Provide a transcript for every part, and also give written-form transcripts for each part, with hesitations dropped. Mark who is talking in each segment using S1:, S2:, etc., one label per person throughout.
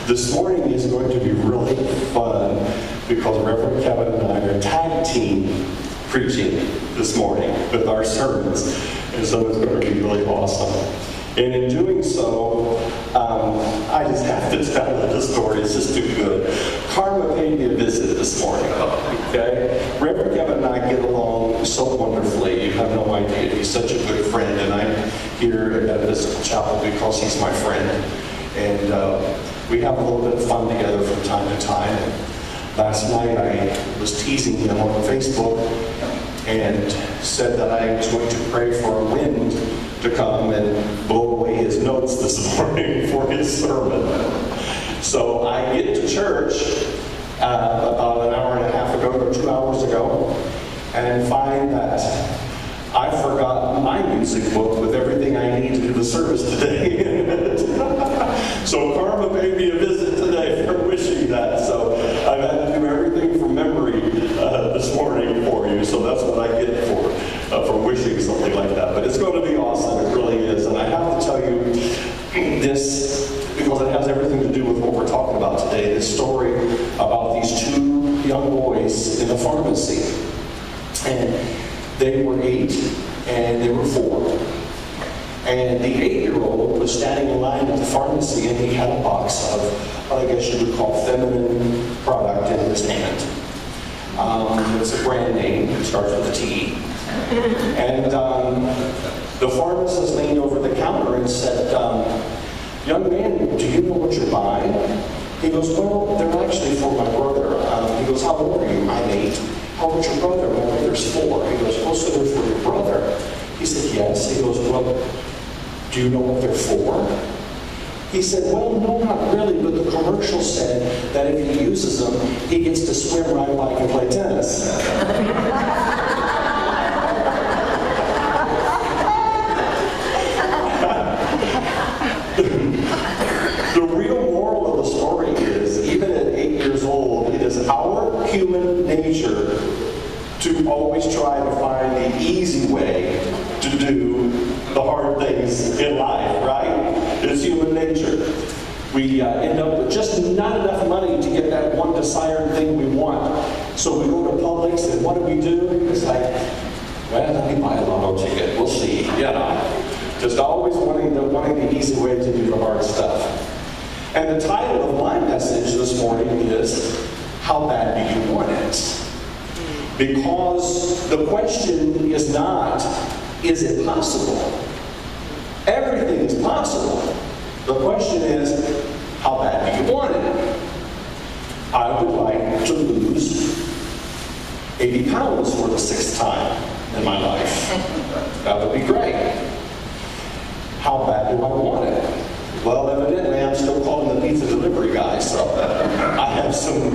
S1: This morning is going to be really fun because Reverend Kevin and I are tag team preaching this morning with our sermons. And so it's going to be really awesome. And in doing so, I just have to tell the story. It's just too good. Karma paid me a visit this morning. Okay? Reverend Kevin and I get along so wonderfully. You have no idea. He's such a good friend. And I'm here at Episcopal Chapel because he's my friend. And we have a little bit of fun together from time to time. And last night I was teasing him on Facebook and said that I was going to pray for a wind to come and blow away his notes this morning for his sermon. So I get to church about an hour and a half ago or 2 hours ago and find that I forgot my music book with everything I need to do the service today. So Karma paid me a visit today for wishing that. So I've had to do everything from memory this morning for you. So that's what I get for wishing something like that. But it's going to be awesome. It really is. And I have to tell you this because it has everything to do with what we're talking about today. This story about these two young boys in the pharmacy. And they were 8 and they were 4. And the 8-year-old was standing in line at the pharmacy and he had a box of what I guess you would call feminine product in his hand. It's a brand name. It starts with a T. And the pharmacist leaned over the counter and said, young man, do you know what you're buying? He goes, well, they're actually for my brother. He goes, how old are you? I'm 8. How old's your brother? My brother's 4. He goes, oh, so they're for your brother? He said, yes. He goes, well, do you know what they're for? He said, well, no, not really, but the commercial said that if he uses them, he gets to swim, ride a bike, and play tennis. The real moral of the story is, even at 8 years old, it is our human nature to always try to find the easy way to do the hard things in life, right? It's human nature. We end up with just not enough money to get that one desired thing we want. So we go to Publix, and what do? It's like, well, let me buy a lotto ticket. We'll see. Just always wanting the easy way to do the hard stuff. And the title of my message this morning is, how bad do you want it? Because the question is not, is it possible? Everything is possible. The question is, how bad do you want it? I would like to lose 80 pounds for the 6th time in my life. That would be great. How bad do I want it? Well, evidently, I'm still calling the pizza delivery guy, so I have some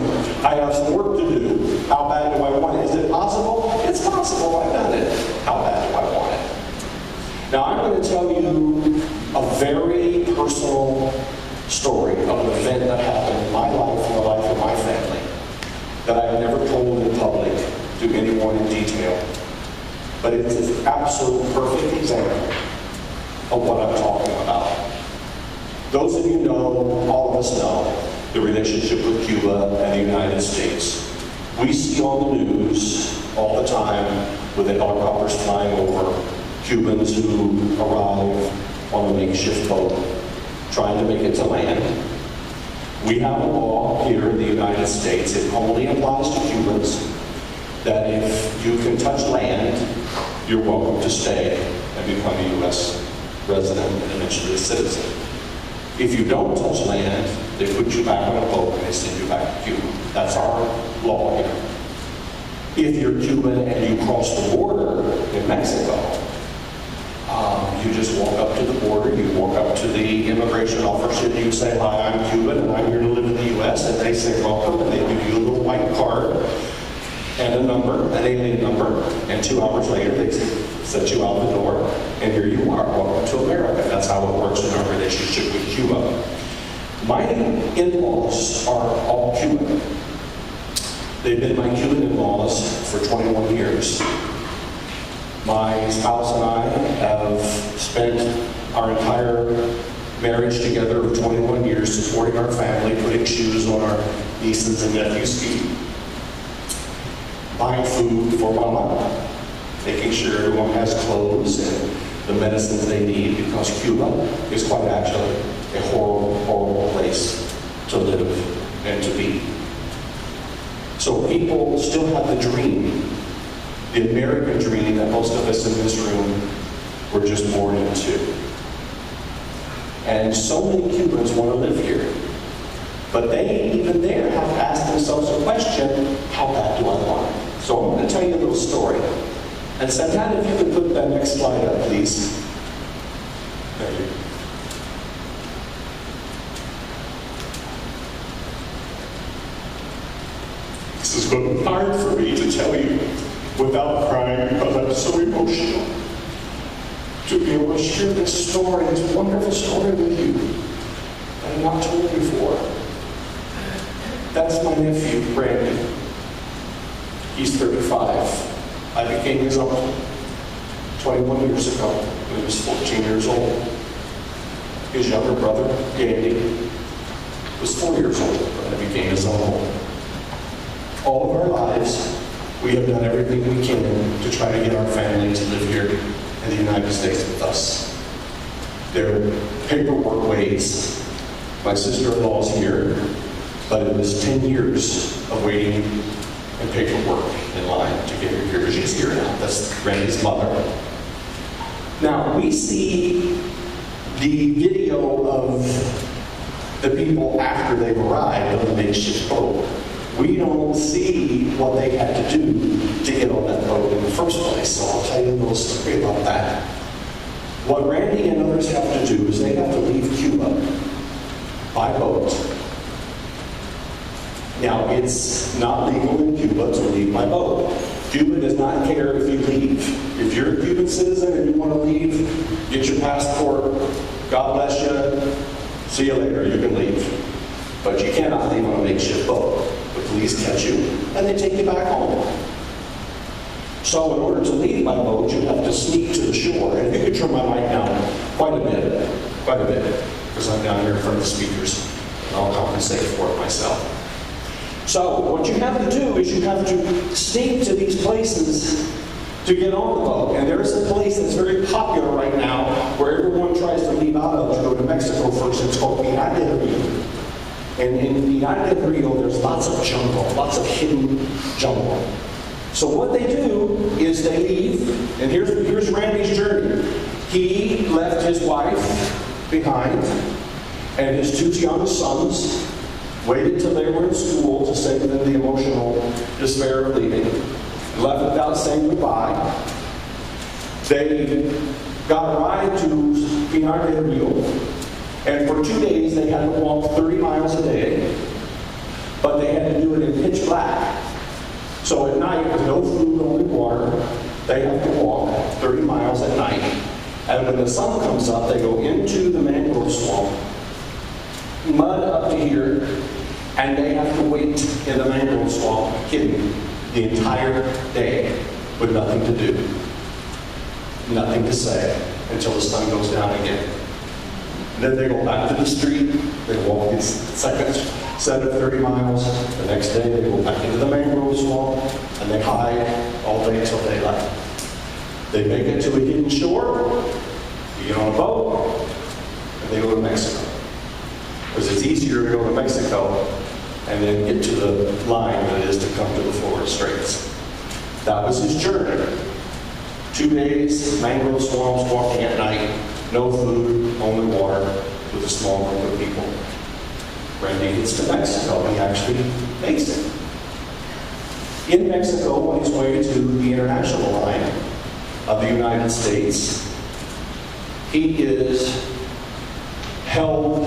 S1: work to do. How bad do I want it? Is it possible? It's possible. I've done it. How bad do I want it? Now, I'm going to tell you a very personal story of an event that happened in my life and the life of my family that I have never told in public to anyone in detail. But it's an absolute perfect example of what I'm talking about. Those of you know, all of us know, the relationship with Cuba and the United States. We see on the news all the time with the helicopters flying over Cubans who arrive on a makeshift boat trying to make it to land. We have a law here in the United States. It only applies to Cubans that if you can touch land, you're welcome to stay and become a U.S. resident and eventually a citizen. If you don't touch land, they put you back on a boat and they send you back to Cuba. That's our law here. If you're Cuban and you cross the border in Mexico, you just walk up to the border, you walk up to the immigration officer and you say, hi, I'm Cuban and I'm here to live in the U.S. And they say, welcome, and they give you a little white card and a number, an alien number, and 2 hours later they set you out the door, and here you are, welcome to America. That's how it works in our relationship with Cuba. My in-laws are all Cuban. They've been my Cuban in-laws for 21 years. My spouse and I have spent our entire marriage together of 21 years, supporting our family, putting shoes on our nieces and nephews' feet, buying food for my mom, making sure everyone has clothes and the medicines they need, because Cuba is quite actually a horrible, horrible place to live and to be. So people still have the dream, the American dream that most of us in this room were just born into. And so many Cubans want to live here. But they, even there, have to ask themselves a question: how bad do I want it? So I'm going to tell you a little story. And Santana, if you could put that next slide up, please. Thank you. This is going to be hard for me to tell you without crying, because I'm so emotional to be able to share this story, this wonderful story with you that I've not told before. That's my nephew, Brandon. He's 35. I became his uncle 21 years ago when he was 14 years old. His younger brother, Andy, was 4 years old when I became his uncle. All of our lives, we have done everything we can to try to get our family to live here in the United States with us. There are paperwork ways. My sister-in-law's here, but it was 10 years of waiting and paperwork in line to get her here. But she's here now. That's Randy's mother. Now, we see the video of the people after they've arrived on the makeshift boat. We don't see what they had to do to get on that boat in the first place, so I'll tell you a little story about that. What Randy and others have to do is they have to leave Cuba by boat. Now, it's not legal in Cuba to leave by boat. Cuba does not care if you leave. If you're a Cuban citizen and you want to leave, get your passport, God bless you, see you later, you can leave. But you cannot leave on a makeshift boat. The police catch you, and they take you back home. So in order to leave by boat, you have to sneak to the shore. And if you could turn my mic down quite a bit, because I'm down here in front of the speakers, and I'll compensate for it myself. So what you have to do is you have to sneak to these places to get on the boat. And there's a place that's very popular right now where everyone tries to leave out of to go to Mexico first. It's called Pinar del Rio. And in Pinar del Rio, there's lots of jungle, lots of hidden jungle. So what they do is they leave, and here's Randy's journey. He left his wife behind and his two young sons, waited till they were in school to save them the emotional despair of leaving, left without saying goodbye. They got a ride to Pinar del Rio, and for 2 days they had to walk 30 miles a day, but they had to do it in pitch black. So at night, with no food, only water, they have to walk 30 miles at night. And when the sun comes up, they go into the mangrove swamp, mud up to here, and they have to wait in the mangrove swamp, hidden, the entire day with nothing to do, nothing to say, until the sun goes down again. And then they go back to the street, they walk this second set of 30 miles, the next day they go back into the mangrove swamp, and they hide all day until daylight. They make it to a hidden shore, you get on a boat, and they go to Mexico. Because it's easier to go to Mexico and then get to the line than it is to come to the Florida Straits. That was his journey. 2 days, mangrove swamps, walking at night, no food, only water, with a small group of people. Randy gets to Mexico. He actually makes it. In Mexico, on his way to the international line of the United States, he is held,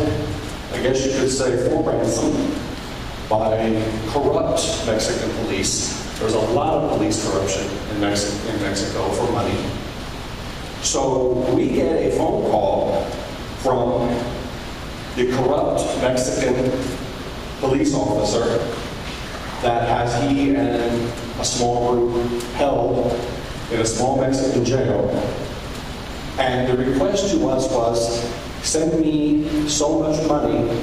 S1: I guess you could say, for ransom by corrupt Mexican police. There's a lot of police corruption in Mexico for money. So we get a phone call from the corrupt Mexican police officer that has he and a small group held in a small Mexican jail. And the request to us was,
S2: send me so much money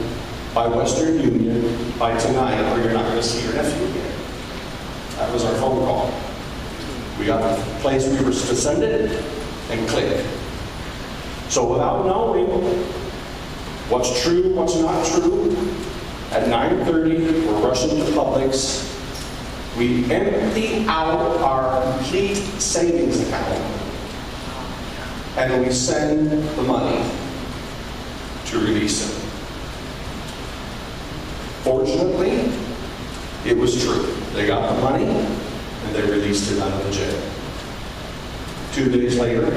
S2: by Western Union by tonight, or you're not going to see your nephew again. That was our phone call. We got the place we were to send it, and click. So without knowing what's true, what's not true, at 9:30, we're rushing to Publix. We empty out our complete savings account, and we send the money to release him. Fortunately, it was true. They got the money, and they released him out of the jail. 2 days later,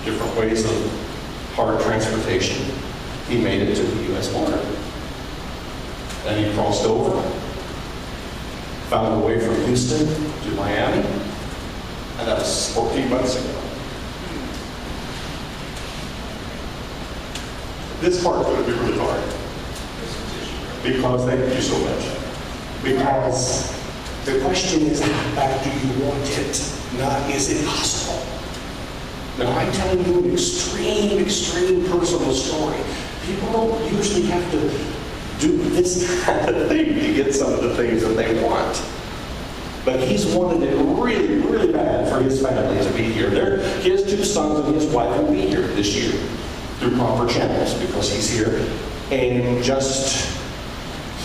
S2: different ways of hard transportation, he made it to the U.S. border. Then he crossed over, found a way from Houston to Miami, and that was 14 months ago. This part's going to be really hard. Because, thank you so much. Because the question is, how bad do you want it? Not, is it possible? Now, I'm telling you an extreme personal story. People don't usually have to do this kind of thing to get some of the things that they want. But he's wanted it really, really bad for his family to be here. His 2 sons and his wife will be here this year through proper channels because he's here. And just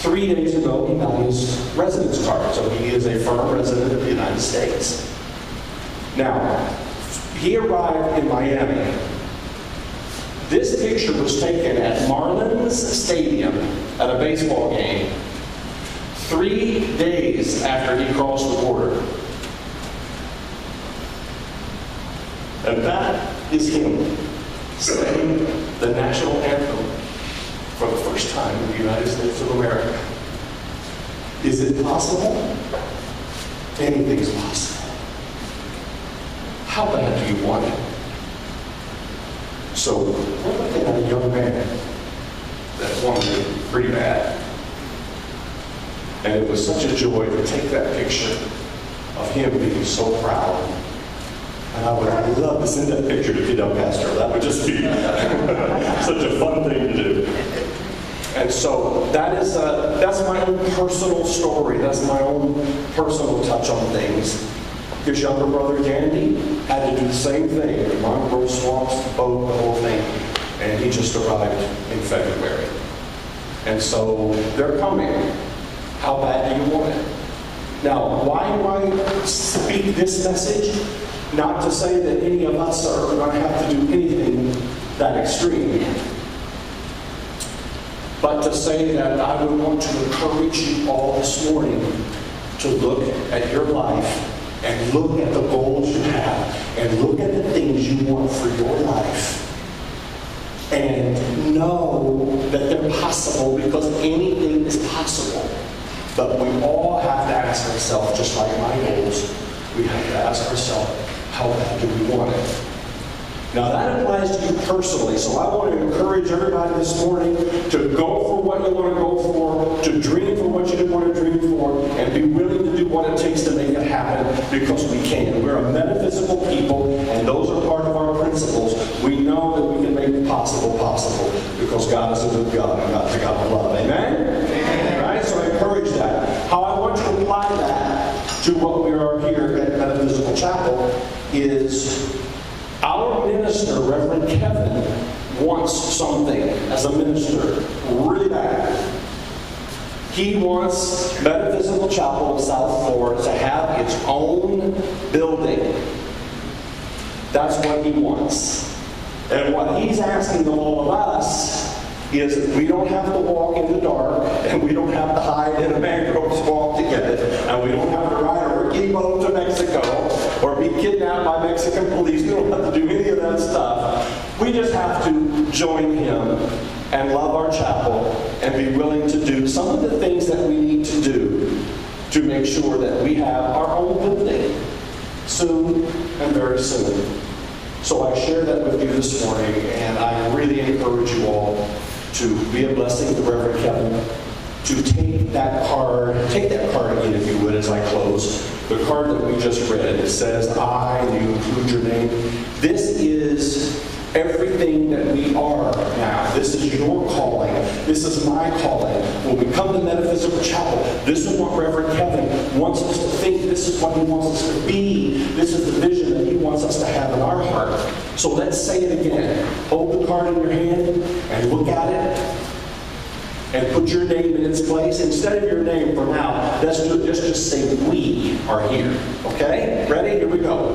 S2: 3 days ago, he got his residence card. So he is a firm resident of the United States. Now, he arrived in Miami. This picture was taken at Marlins Stadium at a baseball game 3 days after he crossed the border. And that is him saying the national anthem for the first time in the United States of America. Is it possible? Anything's possible. How bad do you want it? So, we're looking at a young man that wanted it pretty bad. And it was such a joy to take that picture of him being so proud. And I would love to send that picture to Fidel Castro. That would just be such a fun thing to do. And so that's my own personal story. That's my own personal touch on things. His younger brother, Dandy, had to do the same thing. The mangrove swamps, the boat, the whole thing. And he just arrived in February. And so they're coming. How bad do you want it? Now, why do I speak this message? Not to say that any of us are going to have to do anything that extreme. But to say that I would want to encourage you all this morning to look at your life and look at the goals you have and look at the things you want for your life and know that they're possible because anything is possible. But we all have to ask ourselves, just like my goals, we have to ask ourselves, how bad do we want it? Now that applies to you personally, so I want to encourage everybody this morning to go for what you want to go for, to dream for what you want to dream for, and be willing to do what it takes to make it happen, because we can. We're a metaphysical people, and those are part of our principles. We know that we can make the possible possible, because God is a good God, and God's a God of love. Amen? Amen. All right, so I encourage that. How I want to apply that to what we are here at Metaphysical Chapel is our minister, Reverend Kevin, wants something as a minister really bad. He wants Metaphysical Chapel of South Florida to have its own building. That's what he wants. And what he's asking of all of us is we don't have to walk in the dark, and we don't have to hide in a mangrove swamp to get it, and we don't have to ride a rickety boat to Mexico, or be kidnapped by Mexican police. We don't have to do any of that stuff. We just have to join him and love our chapel and be willing to do some of the things that we need to do to make sure that we have our own building soon and very soon. So I share that with you this morning, and I really encourage you all to be a blessing to Reverend Kevin, to take that card again, if you would, as I close. The card that we just read, it says, I, and you include your name. This is everything that we are now. This is your calling. This is my calling. When we come to Metaphysical Chapel, this is what Reverend Kevin wants us to think. This is what he wants us to be. This is the vision that he wants us to have in our heart. So let's say it again. Hold the card in your hand and look at it and put your name in its place. Instead of your name for now, let's just say we are here. Okay? Ready? Here we go.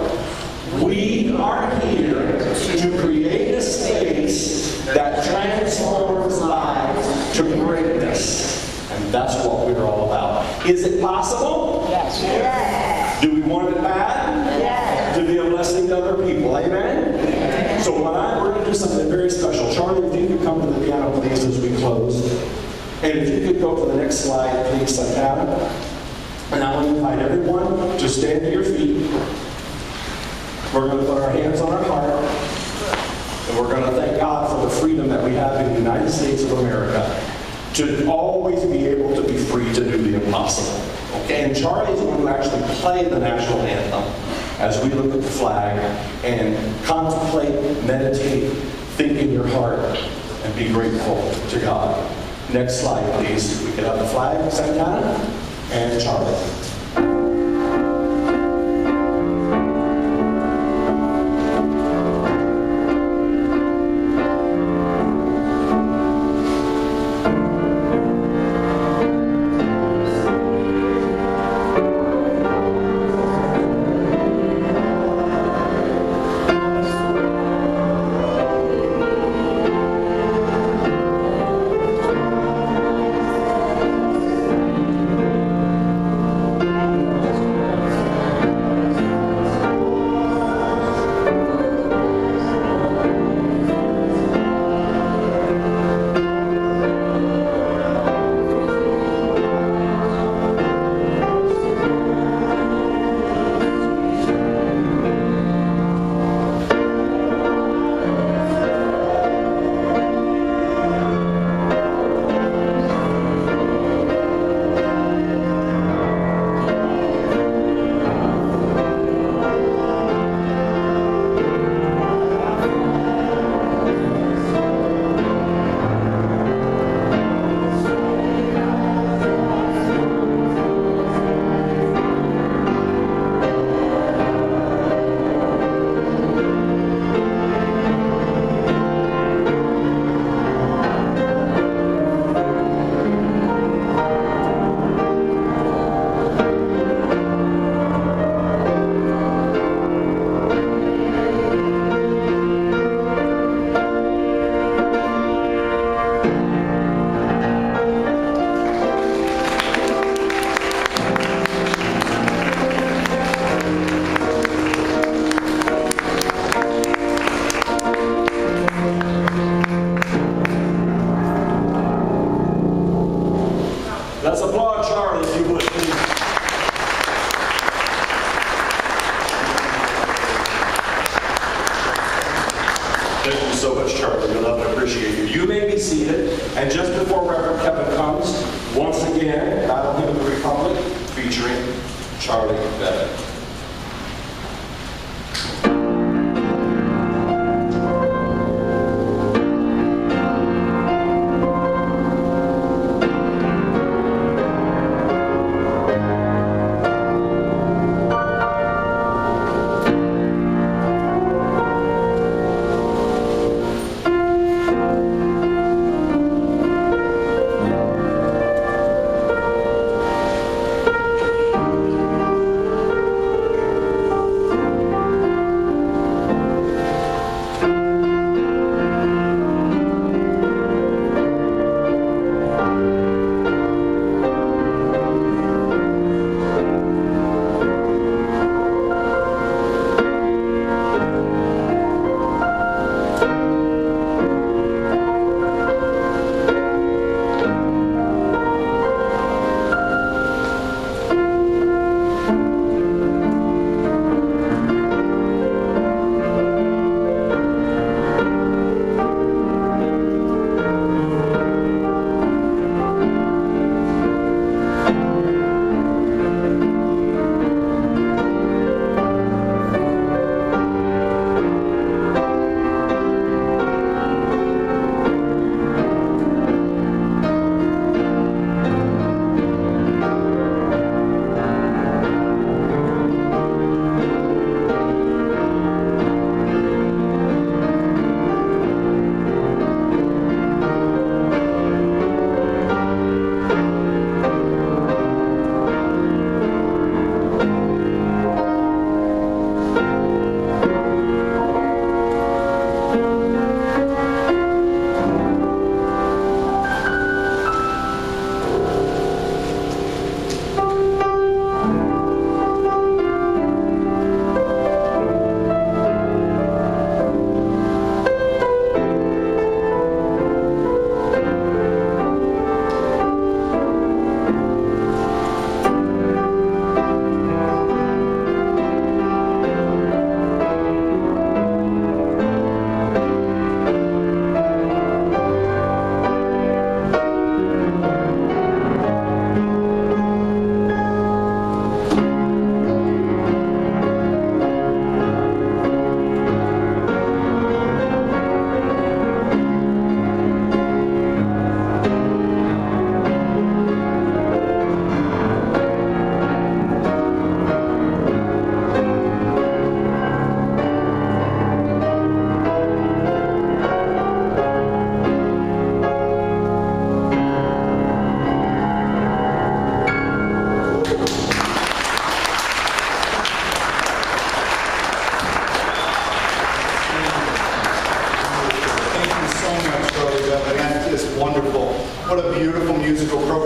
S2: We are here to create a space that transforms lives to greatness. And that's what we're all about. Is it possible?
S3: Yes. Yes.
S2: Do we want it bad?
S3: Yes.
S2: To be a blessing to other people. Amen? Yes. So we're going to do something very special. Charlie, if you could come to the piano, please, as we close. And if you could go to the next slide, please, Santana. And I want to invite everyone to stand to your feet. We're going to put our hands on our heart. And we're going to thank God for the freedom that we have in the United States of America to always be able to be free to do the impossible. Okay? And Charlie's going to actually play the national anthem as we look at the flag and contemplate, meditate, think in your heart, and be grateful to God. Next slide, please. We can have the flag, Santana, and Charlie. Let's applaud Charlie, if you would, please. Thank you so much, Charlie. We love and appreciate you. You may be seated. And just before Reverend Kevin comes, once again, Battle of the Republic, featuring Charlie Bennett.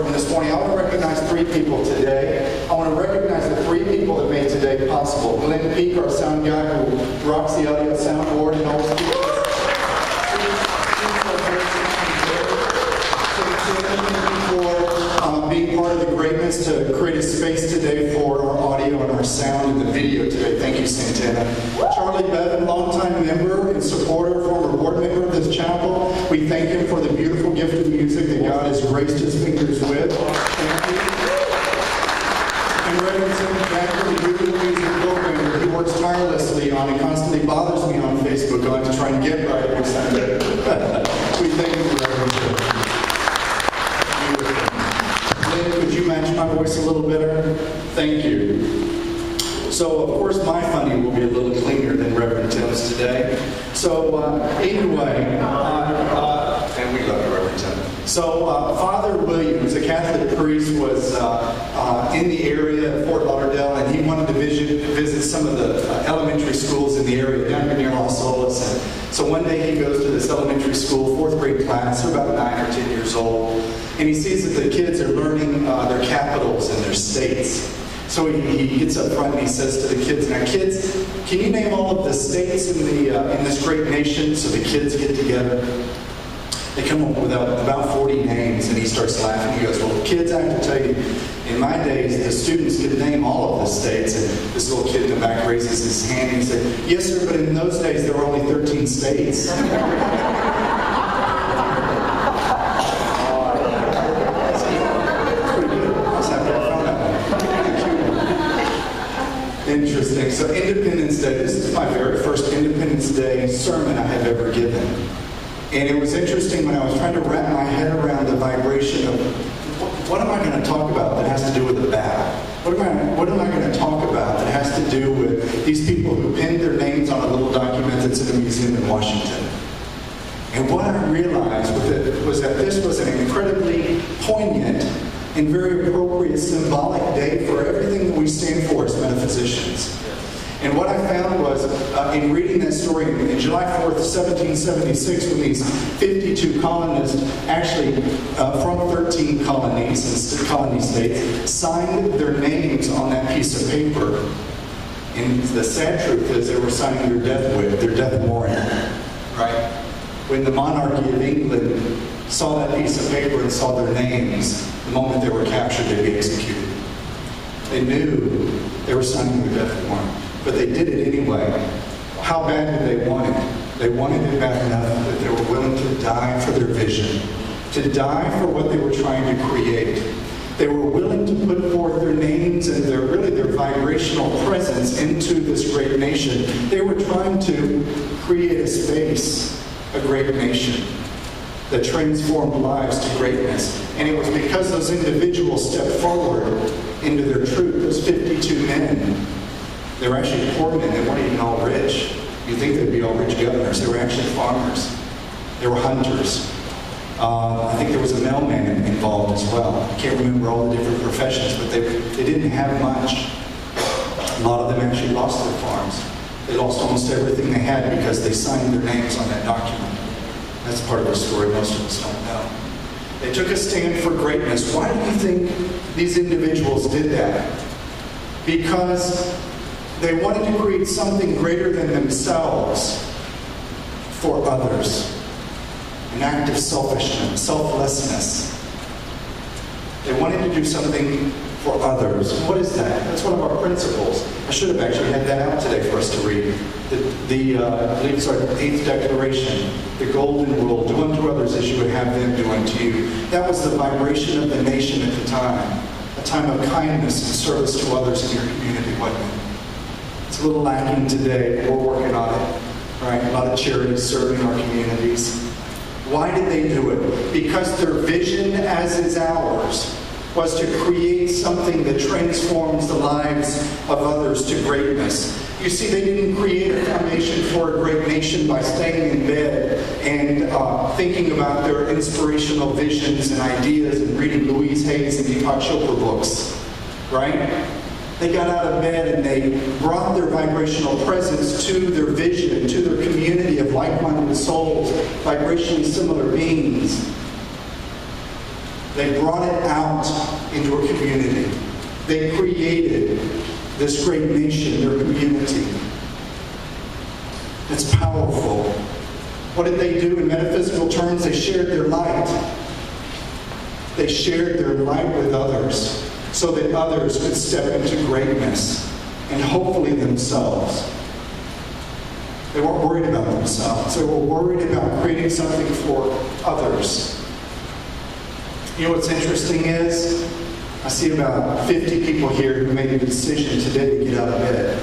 S3: from this morning. I want to recognize 3 people today. I want to recognize the 3 people that made today possible. Glenn Peak, our sound guy who rocks the audio soundboard and always keeps us. For being part of the greatness to create a space today for our audio and our sound and the video today. Thank you, Santana. Charlie Bevan, longtime member and supporter, former board member of this chapel. We thank him for the beautiful gift of music that God has graced his fingers with. Thank you. And Reverend Tim Jack for the beautiful music program that he works tirelessly on and constantly bothers me on Facebook on to try and get right every Sunday. We thank you, Reverend Tim. Could you match my voice a little better? Thank you. So, of course, my funny will be a little cleaner than Reverend Tim's today. So, anyway, and we love you, Reverend Tim. So, Father Williams, a Catholic priest, was in the area of Fort Lauderdale, and he wanted to visit some of the elementary schools in the area down here near Los Olas. And so one day he goes to this elementary school, 4th grade class, they're about 9 or 10 years old, and he sees that the kids are learning their capitals and their states. So he gets up front and he says to the kids, "Now kids, can you name all of the states in this great nation?" So the kids get together. They come up with about 40 names, and he starts laughing. He goes, "Well, kids, I have to tell you, in my days, the students could name all of the states." And this little kid in the back raises his hand and he said, "Yes, sir, but in those days, there were only 13 states." Interesting. So Independence Day, this is my very first Independence Day sermon I have ever given. And it was interesting when I was trying to wrap my head around the vibration of what am I going to talk about that has to do with the battle? What am I going to talk about that has to do with these people who pinned their names on a little document that's in a museum in Washington? And what I realized was that this was an incredibly poignant and very appropriate symbolic day for everything that we stand for as metaphysicians. And what I found was, in reading that story, in July 4th, 1776, when these 52 colonists, actually from 13 colonies and colony states, signed their names on that piece of paper. And the sad truth is they were signing their death warrant, right? When the monarchy of England saw that piece of paper and saw their names, the moment they were captured, they'd be executed. They knew they were signing their death warrant, but they did it anyway. How bad did they want it? They wanted it bad enough that they were willing to die for their vision, to die for what they were trying to create. They were willing to put forth their names and their vibrational presence into this great nation. They were trying to create a space, a great nation that transformed lives to greatness. And it was because those individuals stepped forward into their truth, those 52 men. They were actually poor men. They weren't even all rich. You'd think they'd be all rich governors. They were actually farmers. They were hunters. I think there was a mailman involved as well. I can't remember all the different professions, but they didn't have much. A lot of them actually lost their farms. They lost almost everything they had because they signed their names on that document. That's part of the story most of us don't know. They took a stand for greatness. Why do you think these individuals did that? Because they wanted to create something greater than themselves for others. An act of selfishness, selflessness. They wanted to do something for others. What is that? That's one of our principles. I should have actually had that out today for us to read. I believe it's our 8th declaration. The golden rule, do unto others as you would have them do unto you. That was the vibration of the nation at the time. A time of kindness and service to others in your community, wasn't it? It's a little lacking today, but we're working on it. Right? A lot of charities serving our communities. Why did they do it? Because their vision, as is ours, was to create something that transforms the lives of others to greatness. You see, they didn't create a foundation for a great nation by staying in bed and thinking about their inspirational visions and ideas and reading Louise Hay's and Deepak Chopra books, right? They got out of bed and they brought their vibrational presence to their vision, to their community of like-minded souls, vibrationally similar beings. They brought it out into a community. They created this great nation, their community. It's powerful. What did they do in metaphysical terms? They shared their light. They shared their light with others so that others could step into greatness and hopefully themselves. They weren't worried about themselves. They were worried about creating something for others. You know what's interesting is, I see about 50 people here who made a decision today to get out of bed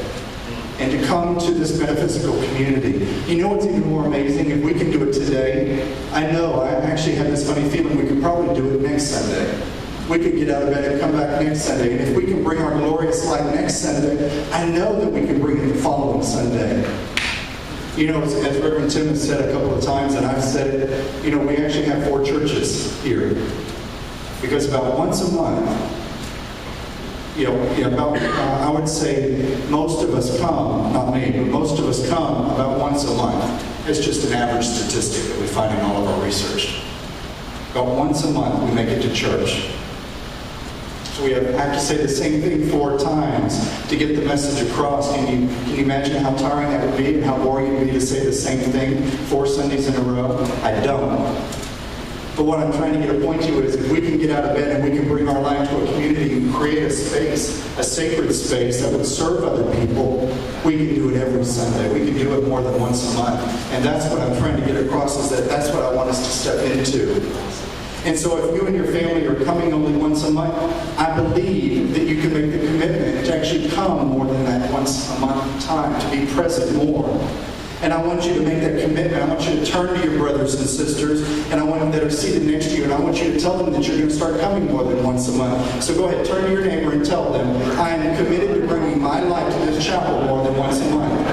S3: and to come to this metaphysical community. You know what's even more amazing? If we can do it today, I actually have this funny feeling we could probably do it next Sunday. We could get out of bed and come back next Sunday. And if we can bring our glorious light next Sunday, I know that we can bring it the following Sunday. You know, as Reverend Tim has said a couple of times, and I've said it, you know, we actually have 4 churches here. Because about once a month, I would say most of us come, not me, but most of us come about once a month. It's just an average statistic that we find in all of our research. About once a month we make it to church. So we have to say the same thing 4 times to get the message across. Can you imagine how tiring that would be and how boring it would be to say the same thing 4 Sundays in a row? I don't. But what I'm trying to get a point to is if we can get out of bed and we can bring our light to a community and create a space, a sacred space that would serve other people, we can do it every Sunday. We can do it more than once a month. And that's what I'm trying to get across, is that that's what I want us to step into. And so if you and your family are coming only once a month, I believe that you can make the commitment to actually come more than that once a month time, to be present more. And I want you to make that commitment. I want you to turn to your brothers and sisters, and I want them that are seated next to you, and I want you to tell them that you're going to start coming more than once a month. So go ahead, turn to your neighbor and tell them, I am committed to bringing my life to this chapel more than once a month.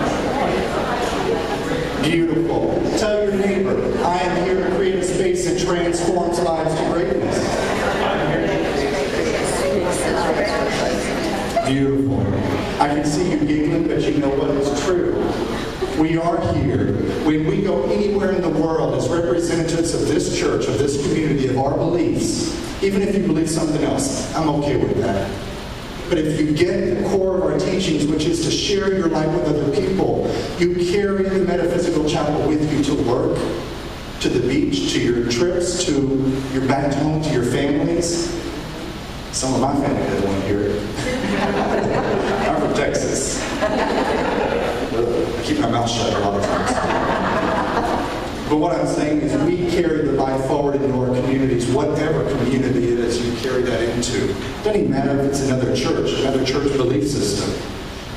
S3: Beautiful. Tell your neighbor, I am here to create a space that transforms lives to greatness. Beautiful. I can see you giggling, but you know what is true. We are here. When we go anywhere in the world as representatives of this church, of this community, of our beliefs, even if you believe something else, I'm okay with that. But if you get the core of our teachings, which is to share your life with other people, you carry the metaphysical chapel with you to work, to the beach, to your trips, to your back home, to your families. Some of my family doesn't want to hear it. I'm from Texas. I keep my mouth shut a lot of times. But what I'm saying is we carry the light forward into our communities, whatever community it is you carry that into. It doesn't even matter if it's another church belief system.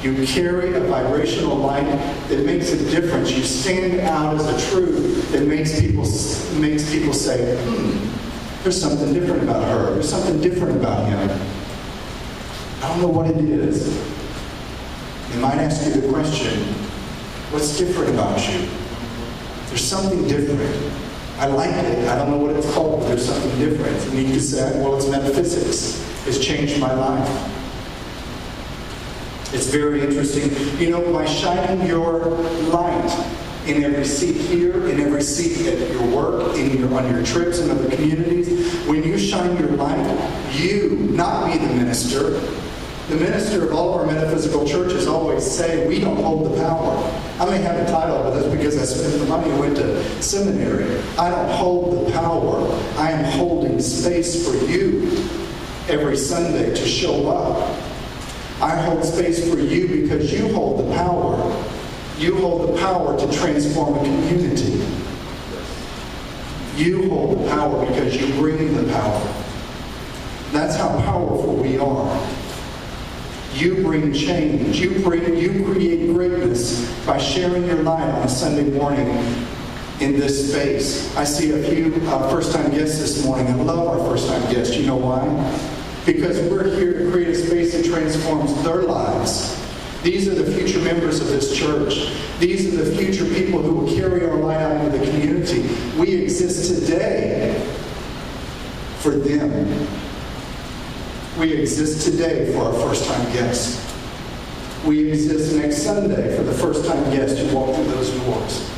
S3: You carry a vibrational light that makes a difference. You stand out as a truth that makes people say, there's something different about her. There's something different about him. I don't know what it is. They might ask you the question, what's different about you? There's something different. I like it. I don't know what it's called, but there's something different. And you can say, well, it's metaphysics. It's changed my life. It's very interesting. You know, by shining your light in every seat here, in every seat at your work, on your trips in other communities, when you shine your light, you, not me the minister of all of our metaphysical churches always say, we don't hold the power. I may have a title, but that's because I spent the money and went to seminary. I don't hold the power. I am holding space for you every Sunday to show up. I hold space for you because you hold the power. You hold the power to transform a community. You hold the power because you bring the power. That's how powerful we are. You bring change. You create greatness by sharing your light on a Sunday morning in this space. I see a few first-time guests this morning. I love our first-time guests. You know why? Because we're here to create a space that transforms their lives. These are the future members of this church. These are the future people who will carry our light out into the community. We exist today for them. We exist today for our first-time guests. We exist next Sunday for the first-time guests who walk through those doors.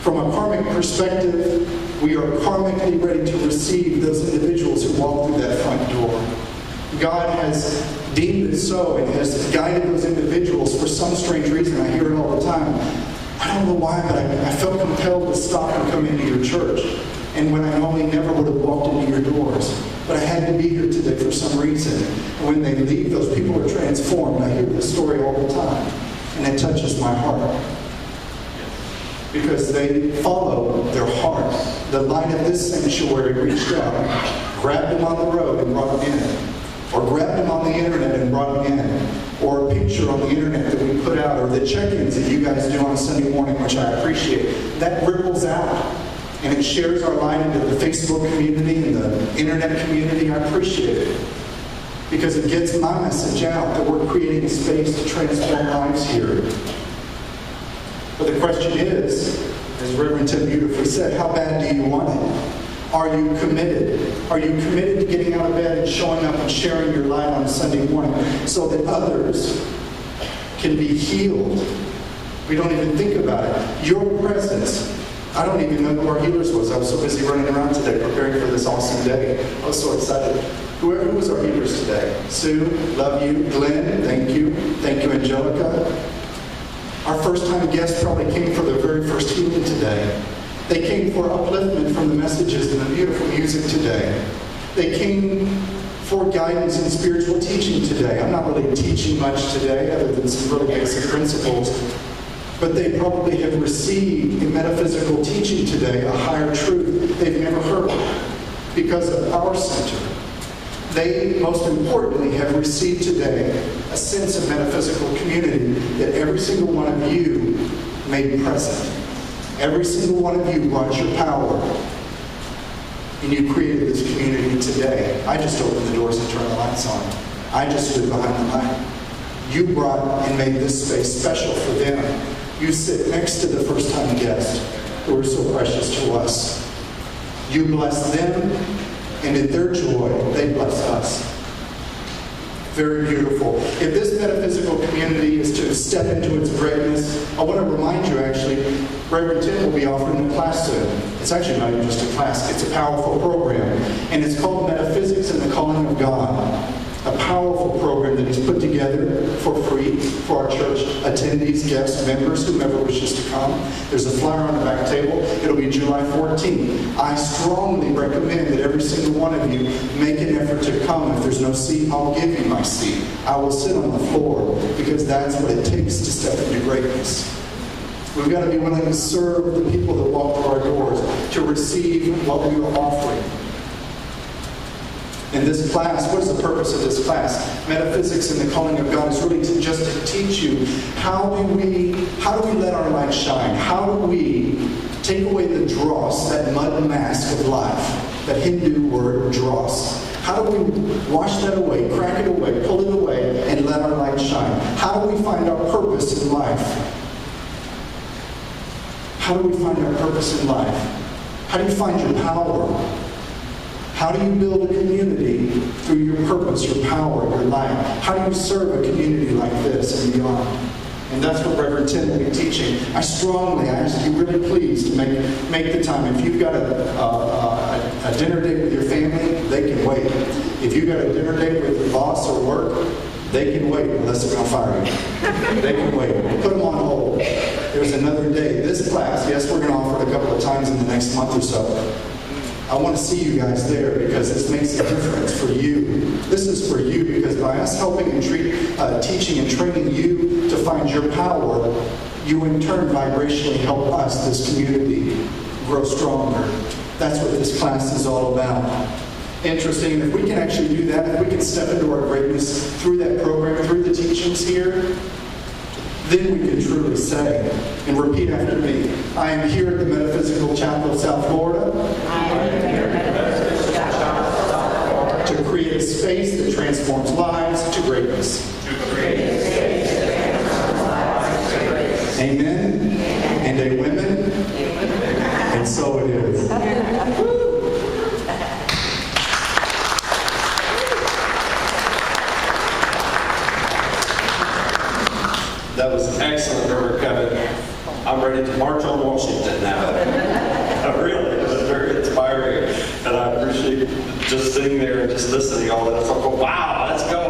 S3: From a karmic perspective, We are karmically ready to receive those individuals who walk through that front door. God has deemed it so and has guided those individuals for some strange reason. I hear it all the time. I don't know why, but I felt compelled to stop and come into your church. And when I normally never would have walked into your doors. But I had to be here today for some reason. And when they leave, those people are transformed. I hear this story all the time. And it touches my heart. Because they follow their heart. The light of this sanctuary reached out, grabbed them on the road and brought them in. Or grabbed them on the internet and brought them in. Or a picture on the internet that we put out. Or the check-ins that you guys do on Sunday morning, which I appreciate. That ripples out. And it shares our light into the Facebook community and the internet community. I appreciate it. Because it gets my message out that we're creating a space to transform lives here. But the question is, as Reverend Tim beautifully said, how bad do you want it? Are you committed? Are you committed to getting out of bed and showing up and sharing your light on a Sunday morning so that others can be healed? We don't even think about it. Your presence. I don't even know who our healers was. I was so busy running around today preparing for this awesome day. I was so excited. Who was our healers today? Sue, love you. Glenn, thank you. Thank you, Angelica. Our first-time guests probably came for their very first healing today. They came for upliftment from the messages and the beautiful music today. They came for guidance and spiritual teaching today. I'm not really teaching much today other than some really basic principles. But they probably have received a metaphysical teaching today, a higher truth they've never heard because of our center. They, most importantly, have received today a sense of metaphysical community that every single one of you made present. Every single one of you brought your power, and you created this community today. I just opened the doors and turned the lights on. I just stood behind the light. You brought and made this space special for them. You sit next to the first-time guests who are so precious to us. You bless them, and in their joy, they bless us. Very beautiful. If this metaphysical community is to step into its greatness, I want to remind you, actually, Reverend Tim will be offering a class soon. It's actually not even just a class. It's a powerful program. And it's called Metaphysics and the Calling of God. A powerful program that he's put together for free for our church attendees, guests, members, whomever wishes to come. There's a flyer on the back table. It'll be July 14th. I strongly recommend that every single one of you make an effort to come. If there's no seat, I'll give you my seat. I will sit on the floor because that's what it takes to step into greatness. We've got to be willing to serve the people that walk through our doors, to receive what we are offering. In this class, what is the purpose of this class? Metaphysics and the Calling of God is really just to teach you how do we let our light shine? How do we take away the dross, that mud mask of life, that Hindu word dross? How do we wash that away, crack it away, pull it away, and let our light shine? How do we find our purpose in life? How do we find our purpose in life? How do you find your power? How do you build a community through your purpose, your power, your light? How do you serve a community like this and beyond? And that's what Reverend Tim will be teaching. I ask you really please to make the time. If you've got a dinner date with your family, they can wait. If you've got a dinner date with your boss or work, they can wait unless they're going to fire you. They can wait. Put them on hold. There's another day. This class, yes, we're going to offer it a couple of times in the next month or so. I want to see you guys there because this makes a difference for you. This is for you because by us helping and teaching and training you to find your power, you in turn vibrationally help us, this community, grow stronger. That's what this class is all about. Interesting, and if we can actually do that, if we can step into our greatness through that program, through the teachings here, then we can truly say, and repeat after me, I am here at the Metaphysical Chapel of South Florida. I am here at the Metaphysical Chapel of South Florida. To create a space that transforms lives to greatness. To create a space that transforms lives to greatness. Amen. And a women. And so it is.
S1: That was excellent, Reverend Kevin. I'm ready to march on Washington now. Really? was very inspiring. And I appreciate just sitting there and just listening to all that. So I go, wow, let's go.